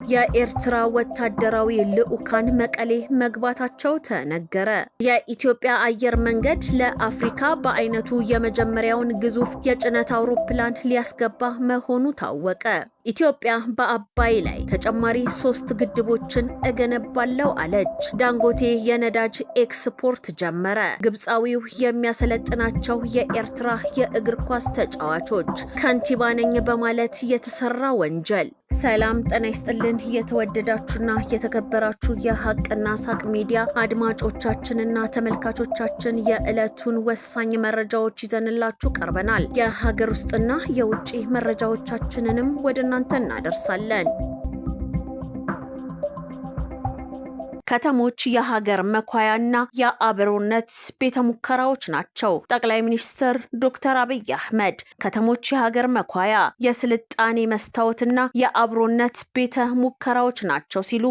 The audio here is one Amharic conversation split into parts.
የኤርትራ ወታደራዊ ልዑካን መቀሌ መግባታቸው ተነገረ። የኢትዮጵያ አየር መንገድ ለአፍሪካ በአይነቱ የመጀመሪያውን ግዙፍ የጭነት አውሮፕላን ሊያስገባ መሆኑ ታወቀ። ኢትዮጵያ በአባይ ላይ ተጨማሪ 3 ግድቦችን እገነባለው አለች። ዳንጎቴ የነዳጅ ኤክስፖርት ጀመረ። ግብፃዊው የሚያሰለጥናቸው የኤርትራ የእግር ኳስ ተጫዋቾች ከንቲባ ነኝ በማለት የተሰራ ወንጀል። ሰላም ጤና ይስጥልን የተወደዳችሁና የተከበራችሁ የሐቅና ሳቅ ሚዲያ አድማጮቻችንና ተመልካቾቻችን የዕለቱን ወሳኝ መረጃዎች ይዘንላችሁ ቀርበናል። የሀገር ውስጥና የውጭ መረጃዎቻችንንም ወደ እናንተ እናደርሳለን። ከተሞች የሀገር መኳያና የአብሮነት ቤተ ሙከራዎች ናቸው። ጠቅላይ ሚኒስትር ዶክተር አብይ አህመድ ከተሞች የሀገር መኳያ፣ የስልጣኔ መስታወትና የአብሮነት ቤተ ሙከራዎች ናቸው ሲሉ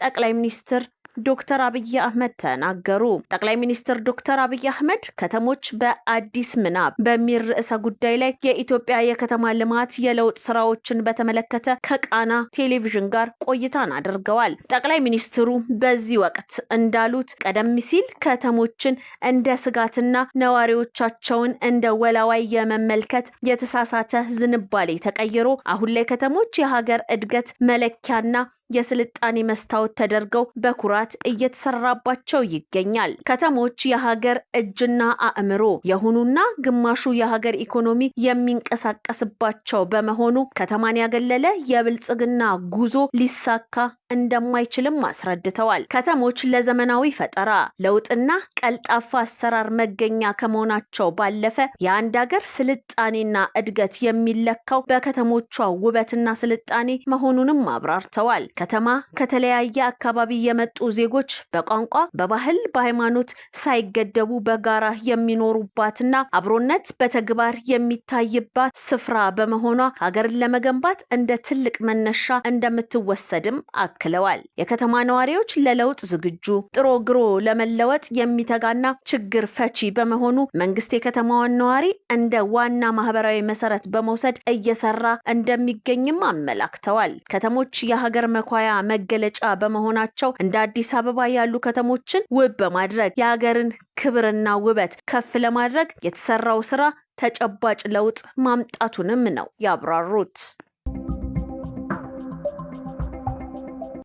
ጠቅላይ ሚኒስትር ዶክተር አብይ አህመድ ተናገሩ። ጠቅላይ ሚኒስትር ዶክተር አብይ አህመድ ከተሞች በአዲስ ምናብ በሚል ርዕሰ ጉዳይ ላይ የኢትዮጵያ የከተማ ልማት የለውጥ ስራዎችን በተመለከተ ከቃና ቴሌቪዥን ጋር ቆይታን አድርገዋል። ጠቅላይ ሚኒስትሩ በዚህ ወቅት እንዳሉት ቀደም ሲል ከተሞችን እንደ ስጋትና ነዋሪዎቻቸውን እንደ ወላዋይ የመመልከት የተሳሳተ ዝንባሌ ተቀይሮ አሁን ላይ ከተሞች የሀገር እድገት መለኪያና የስልጣኔ መስታወት ተደርገው በኩራት እየተሰራባቸው ይገኛል። ከተሞች የሀገር እጅና አእምሮ የሆኑና ግማሹ የሀገር ኢኮኖሚ የሚንቀሳቀስባቸው በመሆኑ ከተማን ያገለለ የብልጽግና ጉዞ ሊሳካ እንደማይችልም አስረድተዋል። ከተሞች ለዘመናዊ ፈጠራ ለውጥና ቀልጣፋ አሰራር መገኛ ከመሆናቸው ባለፈ የአንድ ሀገር ስልጣኔና እድገት የሚለካው በከተሞቿ ውበትና ስልጣኔ መሆኑንም አብራርተዋል። ከተማ ከተለያየ አካባቢ የመጡ ዜጎች በቋንቋ፣ በባህል፣ በሃይማኖት ሳይገደቡ በጋራ የሚኖሩባትና አብሮነት በተግባር የሚታይባት ስፍራ በመሆኗ ሀገርን ለመገንባት እንደ ትልቅ መነሻ እንደምትወሰድም አክለዋል። የከተማ ነዋሪዎች ለለውጥ ዝግጁ፣ ጥሮ ግሮ ለመለወጥ የሚተጋና ችግር ፈቺ በመሆኑ መንግስት የከተማዋን ነዋሪ እንደ ዋና ማህበራዊ መሰረት በመውሰድ እየሰራ እንደሚገኝም አመላክተዋል። ከተሞች የሀገር መኳያ መገለጫ በመሆናቸው እንደ አዲስ አበባ ያሉ ከተሞችን ውብ በማድረግ የሀገርን ክብርና ውበት ከፍ ለማድረግ የተሰራው ስራ ተጨባጭ ለውጥ ማምጣቱንም ነው ያብራሩት።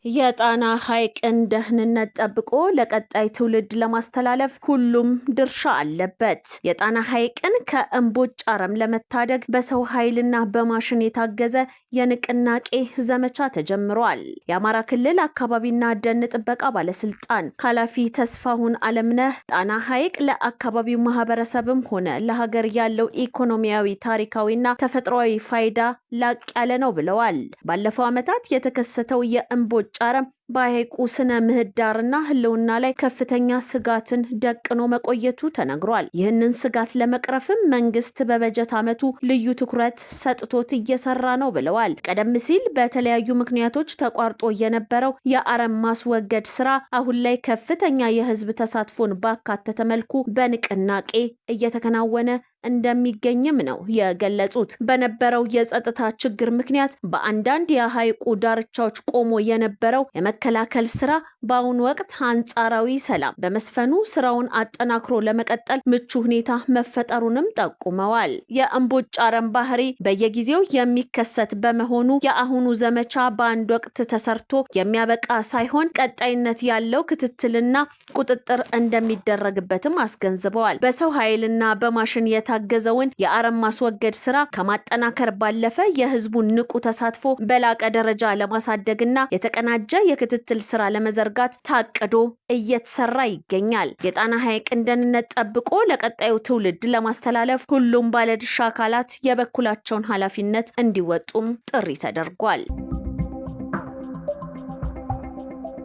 የጣና ሐይቅን ደህንነት ጠብቆ ለቀጣይ ትውልድ ለማስተላለፍ ሁሉም ድርሻ አለበት። የጣና ሐይቅን ከእምቦጭ አረም ለመታደግ በሰው ኃይልና በማሽን የታገዘ የንቅናቄ ዘመቻ ተጀምሯል። የአማራ ክልል አካባቢና ደን ጥበቃ ባለስልጣን ኃላፊ ተስፋሁን አለምነህ ጣና ሐይቅ ለአካባቢው ማህበረሰብም ሆነ ለሀገር ያለው ኢኮኖሚያዊ፣ ታሪካዊና ተፈጥሯዊ ፋይዳ ላቅ ያለ ነው ብለዋል። ባለፈው ዓመታት የተከሰተው የእምቦጭ አረም በሐይቁ ስነ ምህዳርና ህልውና ላይ ከፍተኛ ስጋትን ደቅኖ መቆየቱ ተነግሯል። ይህንን ስጋት ለመቅረፍም መንግስት በበጀት ዓመቱ ልዩ ትኩረት ሰጥቶት እየሰራ ነው ብለዋል። ቀደም ሲል በተለያዩ ምክንያቶች ተቋርጦ የነበረው የአረም ማስወገድ ስራ አሁን ላይ ከፍተኛ የህዝብ ተሳትፎን ባካተተ መልኩ በንቅናቄ እየተከናወነ እንደሚገኝም ነው የገለጹት። በነበረው የጸጥታ ችግር ምክንያት በአንዳንድ የሐይቁ ዳርቻዎች ቆሞ የነበረው የመከላከል ስራ በአሁኑ ወቅት አንጻራዊ ሰላም በመስፈኑ ስራውን አጠናክሮ ለመቀጠል ምቹ ሁኔታ መፈጠሩንም ጠቁመዋል። የእምቦጭ አረም ባህሪ በየጊዜው የሚከሰት በመሆኑ የአሁኑ ዘመቻ በአንድ ወቅት ተሰርቶ የሚያበቃ ሳይሆን ቀጣይነት ያለው ክትትልና ቁጥጥር እንደሚደረግበትም አስገንዝበዋል። በሰው ኃይልና በማሽን የታገዘውን የአረም ማስወገድ ስራ ከማጠናከር ባለፈ የህዝቡን ንቁ ተሳትፎ በላቀ ደረጃ ለማሳደግና የተቀናጀ የክትትል ስራ ለመዘርጋት ታቅዶ እየተሰራ ይገኛል። የጣና ሐይቅን ደህንነት ጠብቆ ለቀጣዩ ትውልድ ለማስተላለፍ ሁሉም ባለድርሻ አካላት የበኩላቸውን ኃላፊነት እንዲወጡም ጥሪ ተደርጓል።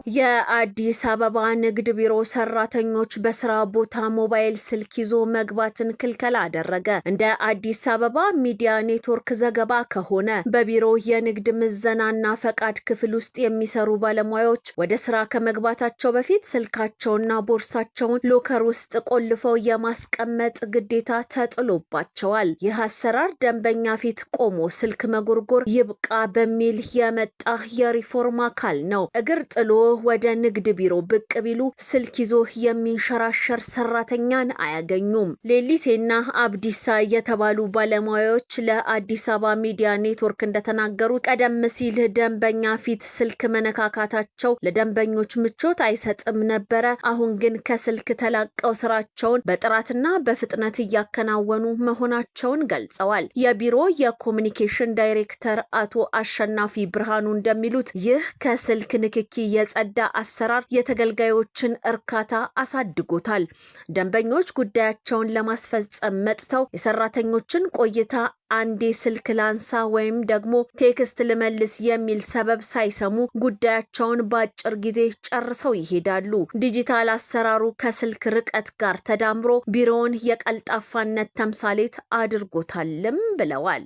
የአዲስ አበባ ንግድ ቢሮ ሰራተኞች በስራ ቦታ ሞባይል ስልክ ይዞ መግባትን ክልከላ አደረገ። እንደ አዲስ አበባ ሚዲያ ኔትወርክ ዘገባ ከሆነ በቢሮ የንግድ ምዘናና ፈቃድ ክፍል ውስጥ የሚሰሩ ባለሙያዎች ወደ ስራ ከመግባታቸው በፊት ስልካቸውና ቦርሳቸውን ሎከር ውስጥ ቆልፈው የማስቀመጥ ግዴታ ተጥሎባቸዋል። ይህ አሰራር ደንበኛ ፊት ቆሞ ስልክ መጎርጎር ይብቃ በሚል የመጣ የሪፎርም አካል ነው። እግር ጥሎ ወደ ንግድ ቢሮ ብቅ ቢሉ ስልክ ይዞ የሚንሸራሸር ሰራተኛን አያገኙም። ሌሊሴና አብዲሳ የተባሉ ባለሙያዎች ለአዲስ አበባ ሚዲያ ኔትወርክ እንደተናገሩ ቀደም ሲል ደንበኛ ፊት ስልክ መነካካታቸው ለደንበኞች ምቾት አይሰጥም ነበረ። አሁን ግን ከስልክ ተላቀው ስራቸውን በጥራትና በፍጥነት እያከናወኑ መሆናቸውን ገልጸዋል። የቢሮ የኮሙኒኬሽን ዳይሬክተር አቶ አሸናፊ ብርሃኑ እንደሚሉት ይህ ከስልክ ንክኪ የጸዳ አሰራር የተገልጋዮችን እርካታ አሳድጎታል። ደንበኞች ጉዳያቸውን ለማስፈጸም መጥተው የሰራተኞችን ቆይታ አንዴ ስልክ ላንሳ ወይም ደግሞ ቴክስት ልመልስ የሚል ሰበብ ሳይሰሙ ጉዳያቸውን በአጭር ጊዜ ጨርሰው ይሄዳሉ። ዲጂታል አሰራሩ ከስልክ ርቀት ጋር ተዳምሮ ቢሮውን የቀልጣፋነት ተምሳሌት አድርጎታልም ብለዋል።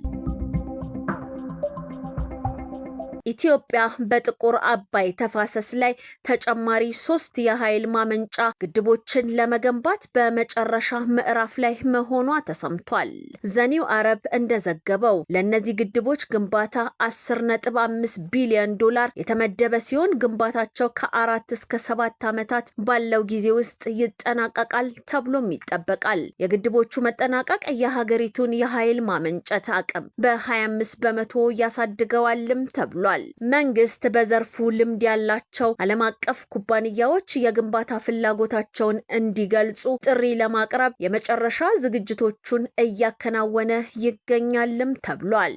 ኢትዮጵያ በጥቁር አባይ ተፋሰስ ላይ ተጨማሪ 3 የኃይል ማመንጫ ግድቦችን ለመገንባት በመጨረሻ ምዕራፍ ላይ መሆኗ ተሰምቷል። ዘኒው አረብ እንደዘገበው ለእነዚህ ግድቦች ግንባታ 10.5 ቢሊዮን ዶላር የተመደበ ሲሆን ግንባታቸው ከ4 እስከ 7 ዓመታት ባለው ጊዜ ውስጥ ይጠናቀቃል ተብሎም ይጠበቃል። የግድቦቹ መጠናቀቅ የሀገሪቱን የኃይል ማመንጨት አቅም በ25 በመቶ ያሳድገዋልም ተብሏል። መንግስት በዘርፉ ልምድ ያላቸው ዓለም አቀፍ ኩባንያዎች የግንባታ ፍላጎታቸውን እንዲገልጹ ጥሪ ለማቅረብ የመጨረሻ ዝግጅቶቹን እያከናወነ ይገኛልም ተብሏል።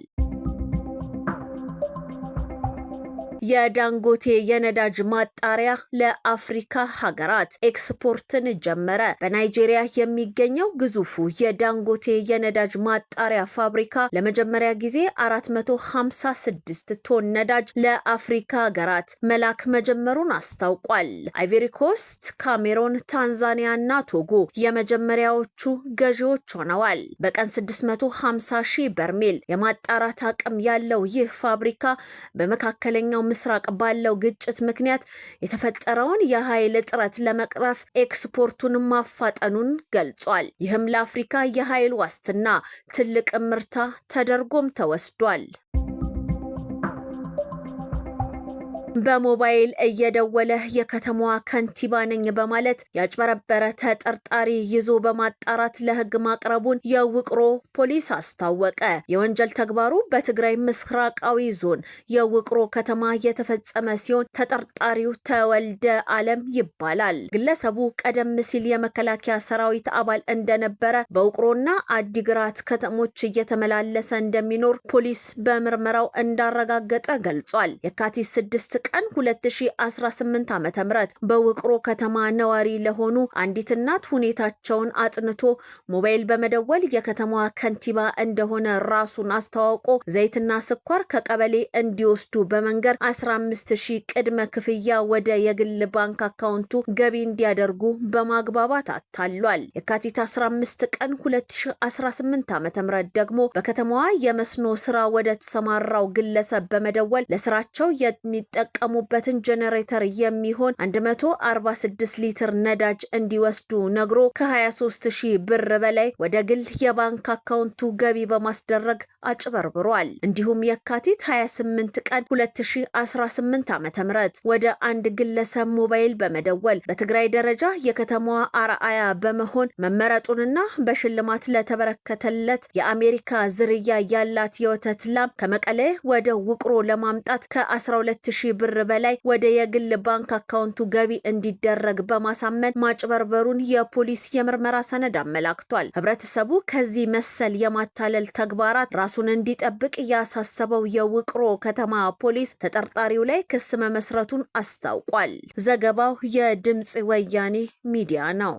የዳንጎቴ የነዳጅ ማጣሪያ ለአፍሪካ ሀገራት ኤክስፖርትን ጀመረ። በናይጄሪያ የሚገኘው ግዙፉ የዳንጎቴ የነዳጅ ማጣሪያ ፋብሪካ ለመጀመሪያ ጊዜ 456 ቶን ነዳጅ ለአፍሪካ ሀገራት መላክ መጀመሩን አስታውቋል። አይቮሪ ኮስት፣ ካሜሮን፣ ታንዛኒያ እና ቶጎ የመጀመሪያዎቹ ገዢዎች ሆነዋል። በቀን 650 ሺህ በርሜል የማጣራት አቅም ያለው ይህ ፋብሪካ በመካከለኛው ምስራቅ ባለው ግጭት ምክንያት የተፈጠረውን የኃይል እጥረት ለመቅረፍ ኤክስፖርቱን ማፋጠኑን ገልጿል። ይህም ለአፍሪካ የኃይል ዋስትና ትልቅ ምርታ ተደርጎም ተወስዷል። በሞባይል እየደወለ የከተማዋ ከንቲባ ነኝ በማለት ያጭበረበረ ተጠርጣሪ ይዞ በማጣራት ለሕግ ማቅረቡን የውቅሮ ፖሊስ አስታወቀ። የወንጀል ተግባሩ በትግራይ ምስራቃዊ ዞን የውቅሮ ከተማ የተፈጸመ ሲሆን ተጠርጣሪው ተወልደ ዓለም ይባላል። ግለሰቡ ቀደም ሲል የመከላከያ ሰራዊት አባል እንደነበረ በውቅሮና አዲግራት ከተሞች እየተመላለሰ እንደሚኖር ፖሊስ በምርመራው እንዳረጋገጠ ገልጿል። የካቲት 6 ቀን 2018 ዓ.ም በውቅሮ ከተማ ነዋሪ ለሆኑ አንዲት እናት ሁኔታቸውን አጥንቶ ሞባይል በመደወል የከተማዋ ከንቲባ እንደሆነ ራሱን አስተዋውቆ ዘይትና ስኳር ከቀበሌ እንዲወስዱ በመንገር 15000 ቅድመ ክፍያ ወደ የግል ባንክ አካውንቱ ገቢ እንዲያደርጉ በማግባባት አታሏል። የካቲት 15 ቀን 2018 ዓ.ም ደግሞ በከተማዋ የመስኖ ስራ ወደ ተሰማራው ግለሰብ በመደወል ለስራቸው የሚጠቀሙበትን ጄኔሬተር የሚሆን 146 ሊትር ነዳጅ እንዲወስዱ ነግሮ ከ23000 ብር በላይ ወደ ግል የባንክ አካውንቱ ገቢ በማስደረግ አጭበርብሯል። እንዲሁም የካቲት 28 ቀን 2018 ዓ.ም ወደ አንድ ግለሰብ ሞባይል በመደወል በትግራይ ደረጃ የከተማዋ አርአያ በመሆን መመረጡንና በሽልማት ለተበረከተለት የአሜሪካ ዝርያ ያላት የወተት ላም ከመቀሌ ወደ ውቅሮ ለማምጣት ከ12000 ብር በላይ ወደ የግል ባንክ አካውንቱ ገቢ እንዲደረግ በማሳመን ማጭበርበሩን የፖሊስ የምርመራ ሰነድ አመላክቷል። ህብረተሰቡ ከዚህ መሰል የማታለል ተግባራት ራሱን እንዲጠብቅ ያሳሰበው የውቅሮ ከተማ ፖሊስ ተጠርጣሪው ላይ ክስ መመስረቱን አስታውቋል። ዘገባው የድምጽ ወያኔ ሚዲያ ነው።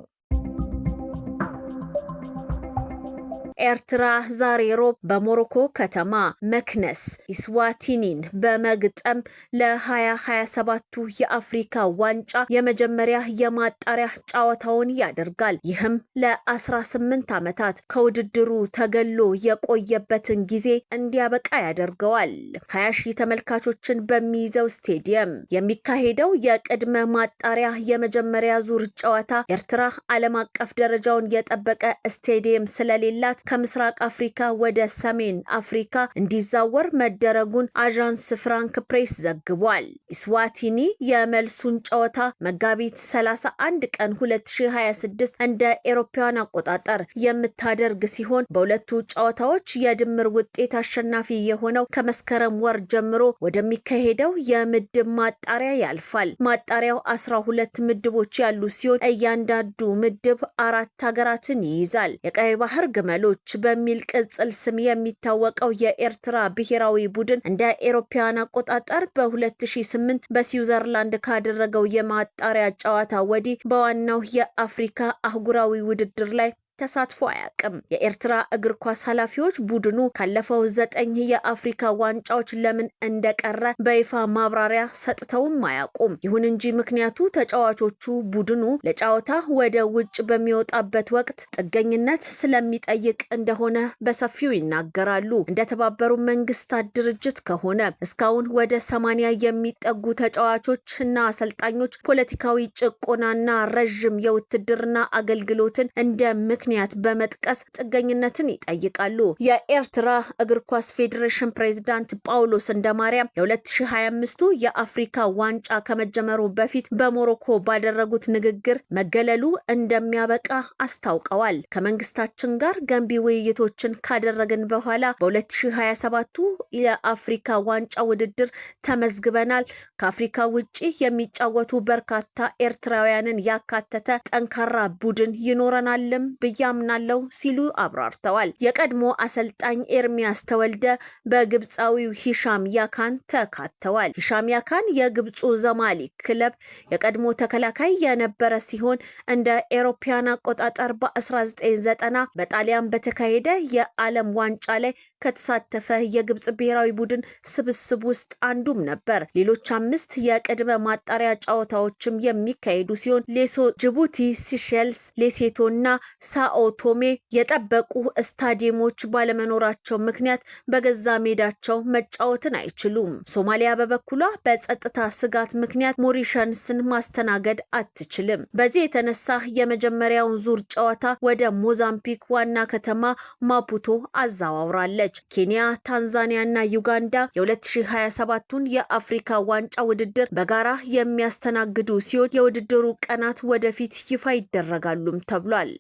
ኤርትራ ዛሬ ሮብ በሞሮኮ ከተማ መክነስ ኢስዋቲኒን በመግጠም ለ2027ቱ የአፍሪካ ዋንጫ የመጀመሪያ የማጣሪያ ጨዋታውን ያደርጋል። ይህም ለ18 ዓመታት ከውድድሩ ተገሎ የቆየበትን ጊዜ እንዲያበቃ ያደርገዋል። 20 ሺህ ተመልካቾችን በሚይዘው ስቴዲየም የሚካሄደው የቅድመ ማጣሪያ የመጀመሪያ ዙር ጨዋታ ኤርትራ ዓለም አቀፍ ደረጃውን የጠበቀ ስቴዲየም ስለሌላት ከምስራቅ አፍሪካ ወደ ሰሜን አፍሪካ እንዲዛወር መደረጉን አዣንስ ፍራንክ ፕሬስ ዘግቧል። ኢስዋቲኒ የመልሱን ጨዋታ መጋቢት 31 ቀን 2026 እንደ አውሮፓውያን አቆጣጠር የምታደርግ ሲሆን በሁለቱ ጨዋታዎች የድምር ውጤት አሸናፊ የሆነው ከመስከረም ወር ጀምሮ ወደሚካሄደው የምድብ ማጣሪያ ያልፋል። ማጣሪያው 12 ምድቦች ያሉ ሲሆን እያንዳንዱ ምድብ 4 ሀገራትን ይይዛል። የቀይ ባህር ግመሎች በሚል ቅጽል ስም የሚታወቀው የኤርትራ ብሔራዊ ቡድን እንደ አውሮፓውያን አቆጣጠር በ2008 በስዊዘርላንድ ካደረገው የማጣሪያ ጨዋታ ወዲህ በዋናው የአፍሪካ አህጉራዊ ውድድር ላይ ተሳትፎ አያውቅም። የኤርትራ እግር ኳስ ኃላፊዎች ቡድኑ ካለፈው 9 የአፍሪካ ዋንጫዎች ለምን እንደቀረ በይፋ ማብራሪያ ሰጥተውም አያውቁም። ይሁን እንጂ ምክንያቱ ተጫዋቾቹ ቡድኑ ለጨዋታ ወደ ውጭ በሚወጣበት ወቅት ጥገኝነት ስለሚጠይቅ እንደሆነ በሰፊው ይናገራሉ። እንደተባበሩት መንግስታት ድርጅት ከሆነ እስካሁን ወደ 80 የሚጠጉ ተጫዋቾች እና አሰልጣኞች ፖለቲካዊ ጭቆናና ረዥም የውትድርና አገልግሎትን እንደ ምክንያት በመጥቀስ ጥገኝነትን ይጠይቃሉ። የኤርትራ እግር ኳስ ፌዴሬሽን ፕሬዝዳንት ጳውሎስ እንደማርያም የ2025ቱ የአፍሪካ ዋንጫ ከመጀመሩ በፊት በሞሮኮ ባደረጉት ንግግር መገለሉ እንደሚያበቃ አስታውቀዋል። ከመንግስታችን ጋር ገንቢ ውይይቶችን ካደረግን በኋላ በ2027ቱ የአፍሪካ ዋንጫ ውድድር ተመዝግበናል። ከአፍሪካ ውጪ የሚጫወቱ በርካታ ኤርትራውያንን ያካተተ ጠንካራ ቡድን ይኖረናልም ብያምናለው ሲሉ አብራርተዋል። የቀድሞ አሰልጣኝ ኤርሚያስ ተወልደ በግብፃዊው ሂሻም ያካን ተካተዋል። ሂሻም ያካን የግብፁ ዘማሊክ ክለብ የቀድሞ ተከላካይ የነበረ ሲሆን እንደ አውሮፓውያን አቆጣጠር በ1990 በጣሊያን በተካሄደ የዓለም ዋንጫ ላይ ከተሳተፈ የግብፅ ብሔራዊ ቡድን ስብስብ ውስጥ አንዱም ነበር። ሌሎች 5 የቅድመ ማጣሪያ ጨዋታዎችም የሚካሄዱ ሲሆን ሌሶ፣ ጅቡቲ፣ ሲሸልስ፣ ሌሴቶና ሳኦ ቶሜ የጠበቁ ስታዲየሞች ባለመኖራቸው ምክንያት በገዛ ሜዳቸው መጫወትን አይችሉም። ሶማሊያ በበኩሏ በጸጥታ ስጋት ምክንያት ሞሪሸንስን ማስተናገድ አትችልም። በዚህ የተነሳ የመጀመሪያውን ዙር ጨዋታ ወደ ሞዛምቢክ ዋና ከተማ ማፑቶ አዛዋውራለች። ኬንያ፣ ታንዛኒያ እና ዩጋንዳ የ2027ቱን የአፍሪካ ዋንጫ ውድድር በጋራ የሚያስተናግዱ ሲሆን የውድድሩ ቀናት ወደፊት ይፋ ይደረጋሉም ተብሏል።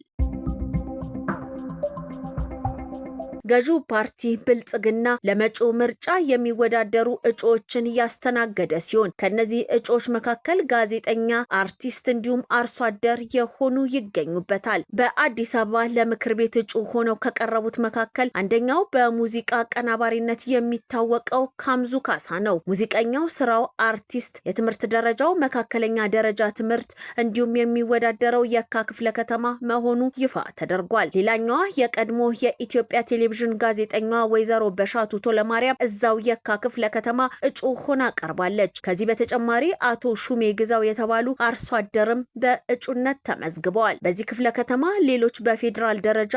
ገዢው ፓርቲ ብልጽግና ለመጪው ምርጫ የሚወዳደሩ እጩዎችን ያስተናገደ ሲሆን ከነዚህ እጩዎች መካከል ጋዜጠኛ፣ አርቲስት እንዲሁም አርሶ አደር የሆኑ ይገኙበታል። በአዲስ አበባ ለምክር ቤት እጩ ሆነው ከቀረቡት መካከል አንደኛው በሙዚቃ አቀናባሪነት የሚታወቀው ካምዙ ካሳ ነው። ሙዚቀኛው ስራው አርቲስት፣ የትምህርት ደረጃው መካከለኛ ደረጃ ትምህርት እንዲሁም የሚወዳደረው የካ ክፍለ ከተማ መሆኑ ይፋ ተደርጓል። ሌላኛዋ የቀድሞ የኢትዮጵያ ቴሌቪዥን ጋዜጠኛዋ ወይዘሮ በሻቱ ቶለማርያም እዛው የካ ክፍለ ከተማ እጩ ሆና ቀርባለች። ከዚህ በተጨማሪ አቶ ሹሜ ግዛው የተባሉ አርሶ አደርም በእጩነት ተመዝግበዋል። በዚህ ክፍለ ከተማ ሌሎች በፌዴራል ደረጃ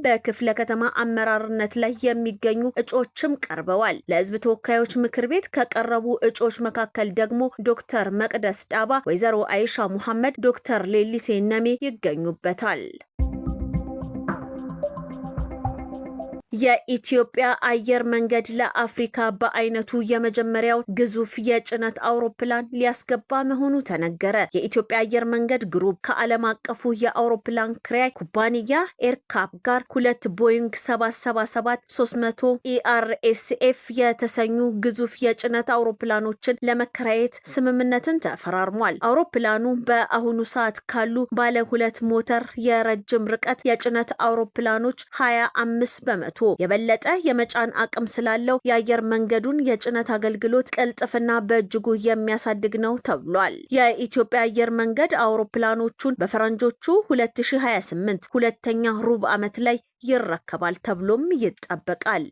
በክፍለ ከተማ አመራርነት ላይ የሚገኙ እጩዎችም ቀርበዋል። ለሕዝብ ተወካዮች ምክር ቤት ከቀረቡ እጩዎች መካከል ደግሞ ዶክተር መቅደስ ዳባ፣ ወይዘሮ አይሻ ሙሐመድ፣ ዶክተር ሌሊሴ ነሜ ይገኙበታል። የኢትዮጵያ አየር መንገድ ለአፍሪካ በአይነቱ የመጀመሪያው ግዙፍ የጭነት አውሮፕላን ሊያስገባ መሆኑ ተነገረ። የኢትዮጵያ አየር መንገድ ግሩፕ ከዓለም አቀፉ የአውሮፕላን ክራይ ኩባንያ ኤርካፕ ጋር 2 ቦይንግ 777-300 ERSF የተሰኙ ግዙፍ የጭነት አውሮፕላኖችን ለመከራየት ስምምነትን ተፈራርሟል። አውሮፕላኑ በአሁኑ ሰዓት ካሉ ባለ 2 ሞተር የረጅም ርቀት የጭነት አውሮፕላኖች 25% የበለጠ የመጫን አቅም ስላለው የአየር መንገዱን የጭነት አገልግሎት ቅልጥፍና በእጅጉ የሚያሳድግ ነው ተብሏል። የኢትዮጵያ አየር መንገድ አውሮፕላኖቹን በፈረንጆቹ 2028 ሁለተኛ ሩብ ዓመት ላይ ይረከባል ተብሎም ይጠበቃል።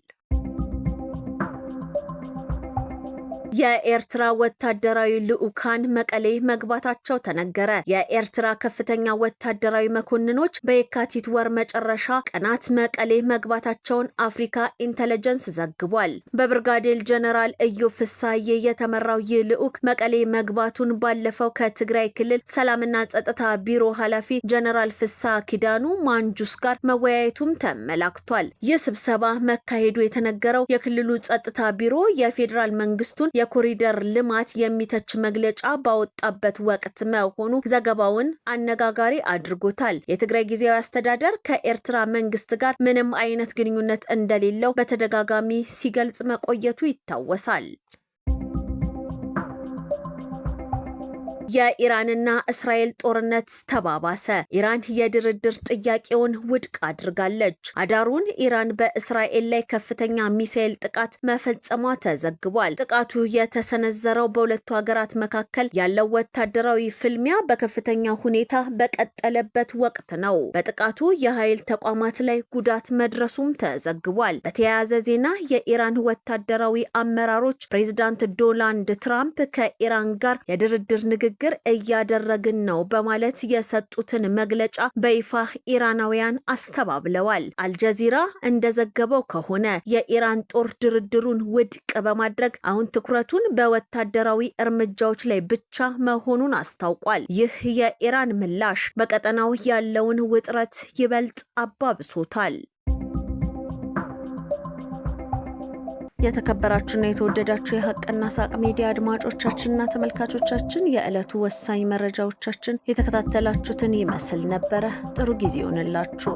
የኤርትራ ወታደራዊ ልዑካን መቀሌ መግባታቸው ተነገረ። የኤርትራ ከፍተኛ ወታደራዊ መኮንኖች በየካቲት ወር መጨረሻ ቀናት መቀሌ መግባታቸውን አፍሪካ ኢንተለጀንስ ዘግቧል። በብርጋዴር ጀነራል ኢዮብ ፍሳዬ የተመራው ይህ ልዑክ መቀሌ መግባቱን ባለፈው ከትግራይ ክልል ሰላምና ጸጥታ ቢሮ ኃላፊ ጀነራል ፍሳ ኪዳኑ ማንጁስ ጋር መወያየቱም ተመላክቷል። ይህ ስብሰባ መካሄዱ የተነገረው የክልሉ ጸጥታ ቢሮ የፌዴራል መንግስቱን የኮሪደር ልማት የሚተች መግለጫ ባወጣበት ወቅት መሆኑ ዘገባውን አነጋጋሪ አድርጎታል። የትግራይ ጊዜያዊ አስተዳደር ከኤርትራ መንግስት ጋር ምንም አይነት ግንኙነት እንደሌለው በተደጋጋሚ ሲገልጽ መቆየቱ ይታወሳል። የኢራንና እስራኤል ጦርነት ተባባሰ። ኢራን የድርድር ጥያቄውን ውድቅ አድርጋለች። አዳሩን ኢራን በእስራኤል ላይ ከፍተኛ ሚሳኤል ጥቃት መፈጸሟ ተዘግቧል። ጥቃቱ የተሰነዘረው በሁለቱ ሀገራት መካከል ያለው ወታደራዊ ፍልሚያ በከፍተኛ ሁኔታ በቀጠለበት ወቅት ነው። በጥቃቱ የኃይል ተቋማት ላይ ጉዳት መድረሱም ተዘግቧል። በተያያዘ ዜና የኢራን ወታደራዊ አመራሮች ፕሬዝዳንት ዶናልድ ትራምፕ ከኢራን ጋር የድርድር ንግግር እያደረግን ነው በማለት የሰጡትን መግለጫ በይፋ ኢራናውያን አስተባብለዋል። አልጀዚራ እንደዘገበው ከሆነ የኢራን ጦር ድርድሩን ውድቅ በማድረግ አሁን ትኩረቱን በወታደራዊ እርምጃዎች ላይ ብቻ መሆኑን አስታውቋል። ይህ የኢራን ምላሽ በቀጠናው ያለውን ውጥረት ይበልጥ አባብሶታል። የተከበራችሁና የተወደዳችሁ የሀቅና ሳቅ ሚዲያ አድማጮቻችንና ተመልካቾቻችን የዕለቱ ወሳኝ መረጃዎቻችን የተከታተላችሁትን ይመስል ነበረ። ጥሩ ጊዜ ይሁንላችሁ።